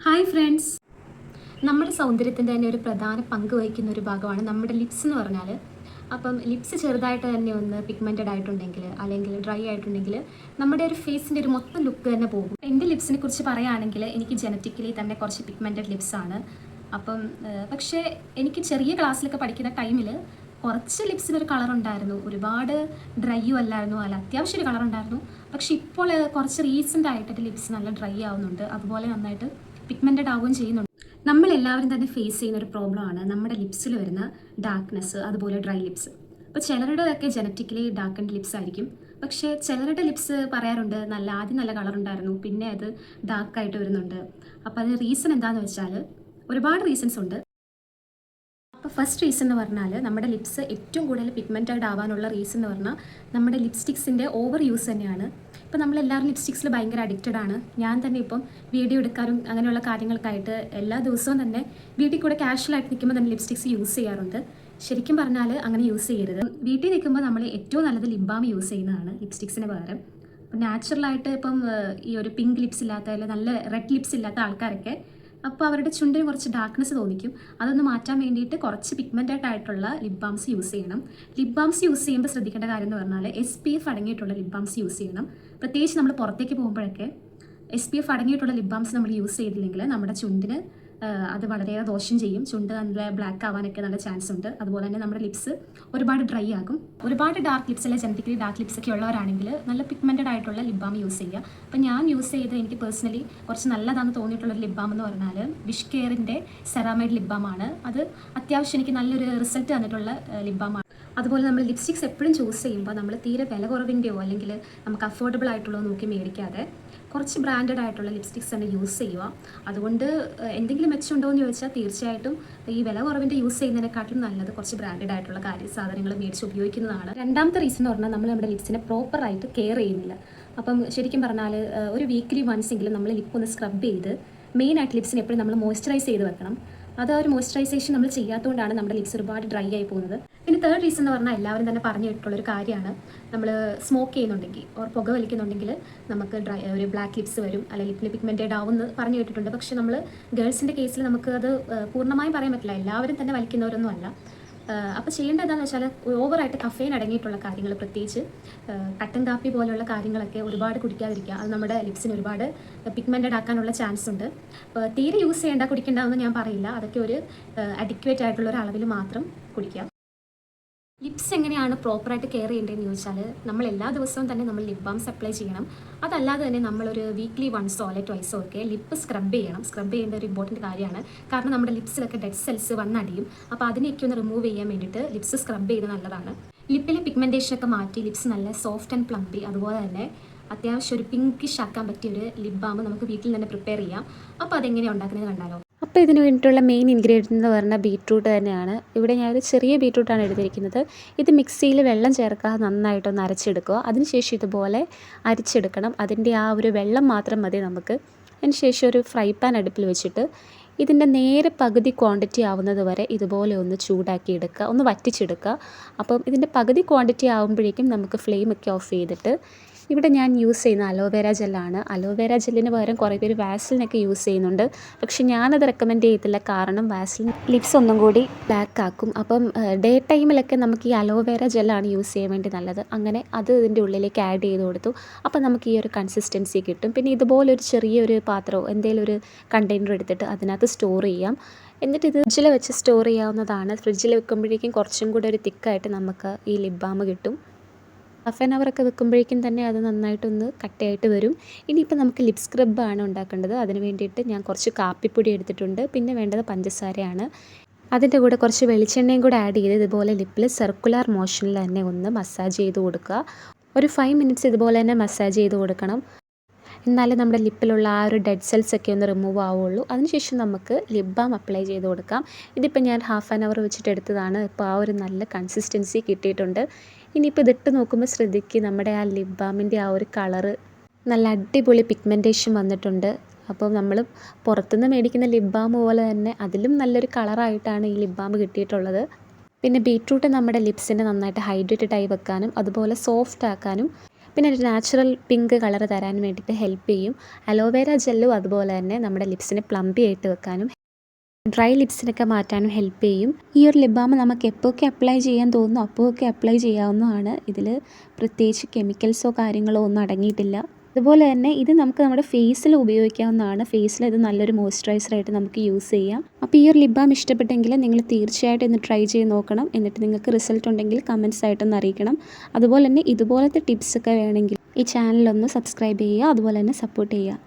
Hi friends, നമ്മുടെ സൗന്ദര്യത്തിൻ്റെ തന്നെ ഒരു പ്രധാന പങ്ക് വഹിക്കുന്ന ഒരു ഭാഗമാണ് നമ്മുടെ ലിപ്സ് എന്ന് പറഞ്ഞാൽ. അപ്പം ലിപ്സ് ചെറുതായിട്ട് തന്നെ ഒന്ന് പിഗ്മെൻറ്റഡ് ആയിട്ടുണ്ടെങ്കിൽ അല്ലെങ്കിൽ ഡ്രൈ ആയിട്ടുണ്ടെങ്കിൽ നമ്മുടെ ഒരു ഫേസിൻ്റെ ഒരു മൊത്തം ലുക്ക് തന്നെ പോകും. എൻ്റെ ലിപ്സിനെ കുറിച്ച് പറയുകയാണെങ്കിൽ എനിക്ക് ജനറ്റിക്കലി തന്നെ കുറച്ച് പിഗ്മെൻറ്റഡ് ലിപ്സാണ്. അപ്പം പക്ഷേ എനിക്ക് ചെറിയ ക്ലാസ്സിലൊക്കെ പഠിക്കുന്ന ടൈമിൽ കുറച്ച് ലിപ്സിനൊരു കളർ ഉണ്ടായിരുന്നു, ഒരുപാട് ഡ്രൈയും അല്ലായിരുന്നു, അല്ല അത്യാവശ്യം ഒരു കളർ ഉണ്ടായിരുന്നു. പക്ഷേ ഇപ്പോൾ കുറച്ച് റീസെൻ്റ് ആയിട്ട് ലിപ്സ് നല്ല ഡ്രൈ ആവുന്നുണ്ട്, അതുപോലെ നന്നായിട്ട് പിഗ്മെൻറ്റഡ് ആവുകയും ചെയ്യുന്നുണ്ട്. നമ്മളെല്ലാവരും തന്നെ ഫേസ് ചെയ്യുന്ന ഒരു പ്രോബ്ലമാണ് നമ്മുടെ ലിപ്സിൽ വരുന്ന ഡാർക്ക്നെസ്, അതുപോലെ ഡ്രൈ ലിപ്സ്. ഇപ്പോൾ ചിലരുടെയൊക്കെ ജനറ്റിക്കലി ഡാർക്കൻഡ് ലിപ്സ് ആയിരിക്കും, പക്ഷേ ചിലരുടെ ലിപ്സ് പറയാറുണ്ട് ആദ്യം നല്ല കളർ ഉണ്ടായിരുന്നു, പിന്നെ അത് ഡാർക്കായിട്ട് വരുന്നുണ്ട്. അപ്പോൾ അതിന് റീസൺ എന്താണെന്ന് വെച്ചാൽ ഒരുപാട് റീസൺസ് ഉണ്ട്. അപ്പോൾ ഫസ്റ്റ് റീസൺ എന്ന് പറഞ്ഞാൽ നമ്മുടെ ലിപ്സ് ഏറ്റവും കൂടുതൽ പിഗ്മെൻറ്റഡ് ആവാനുള്ള റീസൺ എന്ന് പറഞ്ഞാൽ നമ്മുടെ ലിപ്സ്റ്റിക്സിൻ്റെ ഓവർ യൂസ് തന്നെയാണ്. ഇപ്പോൾ നമ്മളെല്ലാവരും ലിപ്സ്റ്റിക്സിൽ ഭയങ്കര അഡിക്റ്റഡ് ആണ്. ഞാൻ തന്നെ ഇപ്പം വീഡിയോ എടുക്കാനും അങ്ങനെയുള്ള കാര്യങ്ങൾക്കായിട്ട് എല്ലാ ദിവസവും തന്നെ വീട്ടിൽ കൂടെ കാഷ്വലായിട്ട് നിൽക്കുമ്പോൾ തന്നെ ലിപ്സ്റ്റിക്സ് യൂസ് ചെയ്യാറുണ്ട്. ശരിക്കും പറഞ്ഞാൽ അങ്ങനെ യൂസ് ചെയ്യരുത്. വീട്ടിൽ നിൽക്കുമ്പോൾ നമ്മൾ ഏറ്റവും നല്ലത് ലിപ് ബാം യൂസ് ചെയ്യുന്നതാണ് ലിപ്സ്റ്റിക്സിന് പകരം. അപ്പം നാച്ചുറലായിട്ട് ഇപ്പം ഈ ഒരു പിങ്ക് ലിപ്സ് ഇല്ലാത്ത അല്ലെങ്കിൽ നല്ല റെഡ് ലിപ്സ് ഇല്ലാത്ത ആൾക്കാരൊക്കെ അപ്പോൾ അവരുടെ ചുണ്ടിന് കുറച്ച് ഡാർക്ക്നെസ് തോന്നിക്കും. അതൊന്ന് മാറ്റാൻ വേണ്ടിയിട്ട് കുറച്ച് പിഗ്മെൻറ്റഡ് ആയിട്ടുള്ള ലിപ് ബാംസ് യൂസ് ചെയ്യണം. ലിപ് ബാംസ് യൂസ് ചെയ്യുമ്പോൾ ശ്രദ്ധിക്കേണ്ട കാര്യം എന്ന് പറഞ്ഞാൽ SPF അടങ്ങിയിട്ടുള്ള ലിപ് ബാംസ് യൂസ് ചെയ്യണം. പ്രത്യേകിച്ച് നമ്മൾ പുറത്തേക്ക് പോകുമ്പോഴൊക്കെ SPF അടങ്ങിയിട്ടുള്ള ലിപ് ബാംസ് നമ്മൾ യൂസ് ചെയ്തില്ലെങ്കിൽ നമ്മുടെ ചുണ്ടിന് അത് വളരെയേറെ ദോഷം ചെയ്യും. ചുണ്ട് നല്ല ബ്ലാക്ക് ആവാനൊക്കെ നല്ല ചാൻസ് ഉണ്ട്. അതുപോലെ തന്നെ നമ്മുടെ ലിപ്സ് ഒരുപാട് ഡ്രൈ ആകും. ഒരുപാട് ഡാർക്ക് ലിപ്സ് അല്ലെങ്കിൽ ജനറ്റിക്കലി ഡാർക്ക് ലിപ്സ് ഒക്കെ ഉള്ളവരാണെങ്കിൽ നല്ല പിഗ്മെൻറ്റഡ് ആയിട്ടുള്ള ലിപ് ബാം യൂസ് ചെയ്യുക. അപ്പം ഞാൻ യൂസ് ചെയ്ത് എനിക്ക് പേഴ്സണലി കുറച്ച് നല്ലതാണെന്ന് തോന്നിയിട്ടുള്ളൊരു ലിപ് ബാം എന്ന് പറഞ്ഞാൽ വിഷ് കെയറിൻ്റെ സെറാമൈഡ് ലിപ് ബാം ആണ്. അത് അത്യാവശ്യം എനിക്ക് നല്ലൊരു റിസൾട്ട് തന്നിട്ടുള്ള ലിപ് ബാം ആണ്. അതുപോലെ നമ്മൾ ലിപ്സ്റ്റിക്സ് എപ്പോഴും ചൂസ് ചെയ്യുമ്പോൾ നമ്മൾ തീരെ വില കുറവിൻ്റെയോ അല്ലെങ്കിൽ നമുക്ക് അഫോർഡബിൾ ആയിട്ടുള്ളതോ നോക്കി മേടിക്കാതെ കുറച്ച് ബ്രാൻഡഡ് ആയിട്ടുള്ള ലിപ്സ്റ്റിക്സ് തന്നെ യൂസ് ചെയ്യുക. അതുകൊണ്ട് എന്തെങ്കിലും മെച്ചമുണ്ടോ എന്ന് ചോദിച്ചാൽ തീർച്ചയായിട്ടും ഈ വില കുറവിൻ്റെ യൂസ് ചെയ്യുന്നതിനെക്കാട്ടിലും നല്ലത് കുറച്ച് ബ്രാൻഡഡ് ആയിട്ടുള്ള സാധനങ്ങൾ മേടിച്ച് ഉപയോഗിക്കുന്നതാണ്. രണ്ടാമത്തെ റീസൺ എന്ന് പറഞ്ഞാൽ നമ്മൾ നമ്മുടെ ലിപ്സിനെ പ്രോപ്പറായിട്ട് കെയർ ചെയ്യുന്നില്ല. അപ്പം ശരിക്കും പറഞ്ഞാൽ ഒരു വീക്ക്ലി വൺസ് എങ്കിലും നമ്മൾ ലിപ്പ് ഒന്ന് സ്ക്രബ് ചെയ്ത് മെയിനായിട്ട് ലിപ്സിനെ എപ്പോഴും നമ്മൾ മോയ്സ്ചറൈസ് ചെയ്ത് വെക്കണം. അത് ഒരു മോയ്സ്ചറൈസേഷൻ നമ്മൾ ചെയ്യാത്തതുകൊണ്ടാണ് നമ്മുടെ ലിപ്സ് ഒരുപാട് ഡ്രൈ ആയി പോകുന്നത്. പിന്നെ തേർഡ് റീസൺ എന്ന് പറഞ്ഞാൽ എല്ലാവരും തന്നെ പറഞ്ഞു കേട്ടിട്ടുള്ളൊരു കാര്യമാണ്, നമ്മൾ സ്മോക്ക് ചെയ്യുന്നുണ്ടെങ്കിൽ പുക വലിക്കുന്നുണ്ടെങ്കിൽ നമുക്ക് ഒരു ബ്ലാക്ക് ലിപ്സ് വരും, അല്ലെങ്കിൽ ലിപ്പിൽ പിഗ്മെൻറ്റഡ് ആവുമെന്ന് പറഞ്ഞു കേട്ടിട്ടുണ്ട്. പക്ഷേ നമ്മൾ ഗേൾസിൻ്റെ കേസിൽ നമുക്ക് അത് പൂർണ്ണമായും പറയാൻ പറ്റില്ല, എല്ലാവരും തന്നെ വലിക്കുന്നവരൊന്നും അല്ല. അപ്പോൾ ചെയ്യേണ്ടത് എന്താണെന്ന് വെച്ചാൽ ഓവറായിട്ട് കഫെയിൻ അടങ്ങിയിട്ടുള്ള കാര്യങ്ങൾ, പ്രത്യേകിച്ച് കട്ടൻ കാപ്പി പോലെയുള്ള കാര്യങ്ങളൊക്കെ ഒരുപാട് കുടിക്കാതിരിക്കുക. അത് നമ്മുടെ ലിപ്സിന് ഒരുപാട് പിഗ്മെൻറ്റഡ് ആക്കാനുള്ള ചാൻസ് ഉണ്ട്. അപ്പോൾ തീരെ യൂസ് ചെയ്യേണ്ട കുടിക്കേണ്ടതെന്ന് ഞാൻ പറയില്ല, അതൊക്കെ ഒരു അഡിക്വേറ്റ് ആയിട്ടുള്ള ഒരു അളവിൽ മാത്രം കുടിക്കുക. ലിപ്സ് എങ്ങനെയാണ് പ്രോപ്പറായിട്ട് കെയർ ചെയ്യേണ്ടതെന്ന് ചോദിച്ചാൽ നമ്മൾ എല്ലാ ദിവസവും തന്നെ നമ്മൾ ലിപ് ബാംസ് അപ്ലൈ ചെയ്യണം. അതല്ലാതെ തന്നെ നമ്മളൊരു വീക്ക്ലി വൺസോ അല്ലെങ്കിൽ ട്വൈസോ ഒക്കെ ലിപ്പ് സ്ക്രബ് ചെയ്യണം. സ്ക്രബ് ചെയ്യേണ്ട ഒരു ഇമ്പോർട്ടൻറ്റ് കാര്യമാണ്. കാരണം നമ്മുടെ ലിപ്സിലൊക്കെ ഡെഡ് സെൽസ് വന്നടിയും. അപ്പോൾ അതിനെയൊക്കെ ഒന്ന് റിമൂവ് ചെയ്യാൻ വേണ്ടിയിട്ട് ലിപ്സ് സ്ക്രബ് ചെയ്യുന്നത് നല്ലതാണ്. ലിപ്പിലെ പിഗ്മെൻറ്റേഷനൊക്കെ മാറ്റി ലിപ്സ് നല്ല സോഫ്റ്റ് ആൻഡ് പ്ലംപി, അതുപോലെ തന്നെ അത്യാവശ്യം ഒരു പിങ്കിഷ് ആക്കാൻ പറ്റിയൊരു ലിപ് ബാം നമുക്ക് വീട്ടിൽ തന്നെ പ്രിപ്പയർ ചെയ്യാം. അപ്പോൾ അതെങ്ങനെയാണ് ഉണ്ടാക്കുന്നത് കണ്ടാലോ. അപ്പോൾ ഇതിന് വേണ്ടിയിട്ടുള്ള മെയിൻ ഇൻഗ്രീഡിയൻ്റ് എന്ന് പറഞ്ഞാൽ ബീട്രൂട്ട് തന്നെയാണ്. ഇവിടെ ഞാനൊരു ചെറിയ ബീട്രൂട്ടാണ് എടുത്തിരിക്കുന്നത്. ഇത് മിക്സിയിൽ വെള്ളം ചേർക്കാതെ നന്നായിട്ടൊന്ന് അരച്ചെടുക്കുക. അതിനുശേഷം ഇതുപോലെ അരിച്ചെടുക്കണം. അതിൻ്റെ ആ ഒരു വെള്ളം മാത്രം മതി നമുക്ക്. അതിനുശേഷം ഒരു ഫ്രൈ പാൻ അടുപ്പിൽ വെച്ചിട്ട് ഇതിൻ്റെ നേരെ പകുതി ക്വാണ്ടിറ്റി ആവുന്നത് വരെ ഇതുപോലെ ഒന്ന് ചൂടാക്കി എടുക്കുക, ഒന്ന് വറ്റിച്ചെടുക്കുക. അപ്പം ഇതിൻ്റെ പകുതി ക്വാണ്ടിറ്റി ആകുമ്പോഴേക്കും നമുക്ക് ഫ്ലെയിമൊക്കെ ഓഫ് ചെയ്തിട്ട് ഇവിടെ ഞാൻ യൂസ് ചെയ്യുന്ന അലോവേര ജെല്ലാണ്. അലോവേര ജെല്ലിന് പകരം കുറേ പേര് വാസലിനൊക്കെ യൂസ് ചെയ്യുന്നുണ്ട്. പക്ഷേ ഞാനത് റെക്കമെൻഡ് ചെയ്യത്തില്ല, കാരണം വാസലിൻ ലിപ്സ് ഒന്നും കൂടി ബ്ലാക്ക് ആക്കും. അപ്പം ഡേ ടൈമിലൊക്കെ നമുക്ക് ഈ അലോവേര ജെല്ലാണ് യൂസ് ചെയ്യാൻ വേണ്ടി നല്ലത്. അങ്ങനെ അത് ഇതിൻ്റെ ഉള്ളിലേക്ക് ആഡ് ചെയ്ത് കൊടുത്തു. അപ്പം നമുക്ക് ഈ ഒരു കൺസിസ്റ്റൻസി കിട്ടും. പിന്നെ ഇതുപോലൊരു ചെറിയൊരു പാത്രമോ എന്തെങ്കിലും ഒരു കണ്ടെയ്നർ എടുത്തിട്ട് അതിനകത്ത് സ്റ്റോർ ചെയ്യാം. എന്നിട്ട് ഇത് ഫ്രിഡ്ജിൽ വെച്ച് സ്റ്റോർ ചെയ്യാവുന്നതാണ്. ഫ്രിഡ്ജിൽ വെക്കുമ്പോഴേക്കും കുറച്ചും കൂടെ ഒരു തിക്കായിട്ട് നമുക്ക് ഈ ലിപ് ബാം കിട്ടും. ഹാഫ് ആൻ അവറൊക്കെ വെക്കുമ്പോഴേക്കും തന്നെ അത് നന്നായിട്ടൊന്ന് കട്ടയായിട്ട് വരും. ഇനിയിപ്പോൾ നമുക്ക് ലിപ് സ്ക്രബാണ് ഉണ്ടാക്കേണ്ടത്. അതിന് വേണ്ടിയിട്ട് ഞാൻ കുറച്ച് കാപ്പിപ്പൊടി എടുത്തിട്ടുണ്ട്. പിന്നെ വേണ്ടത് പഞ്ചസാരയാണ്. അതിൻ്റെ കൂടെ കുറച്ച് വെളിച്ചെണ്ണയും കൂടെ ആഡ് ചെയ്ത് ഇതുപോലെ ലിപ്പിൽ സർക്കുലർ മോഷനിൽ തന്നെ ഒന്ന് മസാജ് ചെയ്ത് കൊടുക്കുക. ഒരു 5 മിനിറ്റ്സ് ഇതുപോലെ തന്നെ മസാജ് ചെയ്ത് കൊടുക്കണം. എന്നാലേ നമ്മുടെ ലിപ്പിലുള്ള ആ ഒരു ഡെഡ് സെൽസ് ഒക്കെ ഒന്ന് റിമൂവ് ആവുള്ളൂ. അതിനുശേഷം നമുക്ക് ലിപ് ബാം അപ്ലൈ ചെയ്ത് കൊടുക്കാം. ഇതിപ്പോൾ ഞാൻ ഹാഫ് ആൻ അവർ വെച്ചിട്ട് എടുത്തതാണ്. ഇപ്പോൾ ആ ഒരു നല്ല കൺസിസ്റ്റൻസി കിട്ടിയിട്ടുണ്ട്. ഇനിയിപ്പോൾ ഇതിട്ട് നോക്കുമ്പോൾ ശ്രദ്ധിക്കുക, നമ്മുടെ ആ ലിപ് ബാമിൻ്റെ ആ ഒരു കളറ് നല്ല അടിപൊളി പിഗ്മെൻറ്റേഷൻ വന്നിട്ടുണ്ട്. അപ്പോൾ നമ്മൾ പുറത്തുനിന്ന് മേടിക്കുന്ന ലിപ് ബാം പോലെ തന്നെ അതിലും നല്ലൊരു കളറായിട്ടാണ് ഈ ലിപ് ബാം കിട്ടിയിട്ടുള്ളത്. പിന്നെ ബീട്രൂട്ട് നമ്മുടെ ലിപ്സിനെ നന്നായിട്ട് ഹൈഡ്രേറ്റഡ് ആയി വെക്കാനും അതുപോലെ സോഫ്റ്റ് ആക്കാനും പിന്നെ ഒരു നാച്ചുറൽ പിങ്ക് കളർ തരാൻ വേണ്ടിയിട്ട് ഹെൽപ്പ് ചെയ്യും. അലോവേര ജെല്ലും അതുപോലെ തന്നെ നമ്മുടെ ലിപ്സിനെ പ്ലംപി ആയിട്ട് വെക്കാനും ഡ്രൈ ലിപ്സിനൊക്കെ മാറ്റാനും ഹെൽപ്പ് ചെയ്യും. ഈ ഒരു ലിപ് ബാം നമുക്ക് എപ്പോഴൊക്കെ അപ്ലൈ ചെയ്യാൻ തോന്നുന്നു അപ്പോഴൊക്കെ അപ്ലൈ ചെയ്യാവുന്നതാണ്. ഇതിൽ പ്രത്യേകിച്ച് കെമിക്കൽസോ കാര്യങ്ങളോ ഒന്നും അടങ്ങിയിട്ടില്ല. അതുപോലെ തന്നെ ഇത് നമുക്ക് നമ്മുടെ ഫേസിൽ ഉപയോഗിക്കാവുന്നതാണ്. ഫേസിൽ ഇത് നല്ലൊരു മോയ്സ്ചറൈസറായിട്ട് നമുക്ക് യൂസ് ചെയ്യാം. അപ്പോൾ ഈ ഒരു ലിപ് ബാം ഇഷ്ടപ്പെട്ടെങ്കിൽ നിങ്ങൾ തീർച്ചയായിട്ടും ഇന്ന് ട്രൈ ചെയ്ത് നോക്കണം. എന്നിട്ട് നിങ്ങൾക്ക് റിസൾട്ട് ഉണ്ടെങ്കിൽ കമൻറ്റ്സ് ആയിട്ടൊന്ന് അറിയിക്കണം. അതുപോലെ തന്നെ ഇതുപോലത്തെ ടിപ്സൊക്കെ വേണമെങ്കിൽ ഈ ചാനലൊന്ന് സബ്സ്ക്രൈബ് ചെയ്യുക, അതുപോലെ തന്നെ സപ്പോർട്ട് ചെയ്യുക.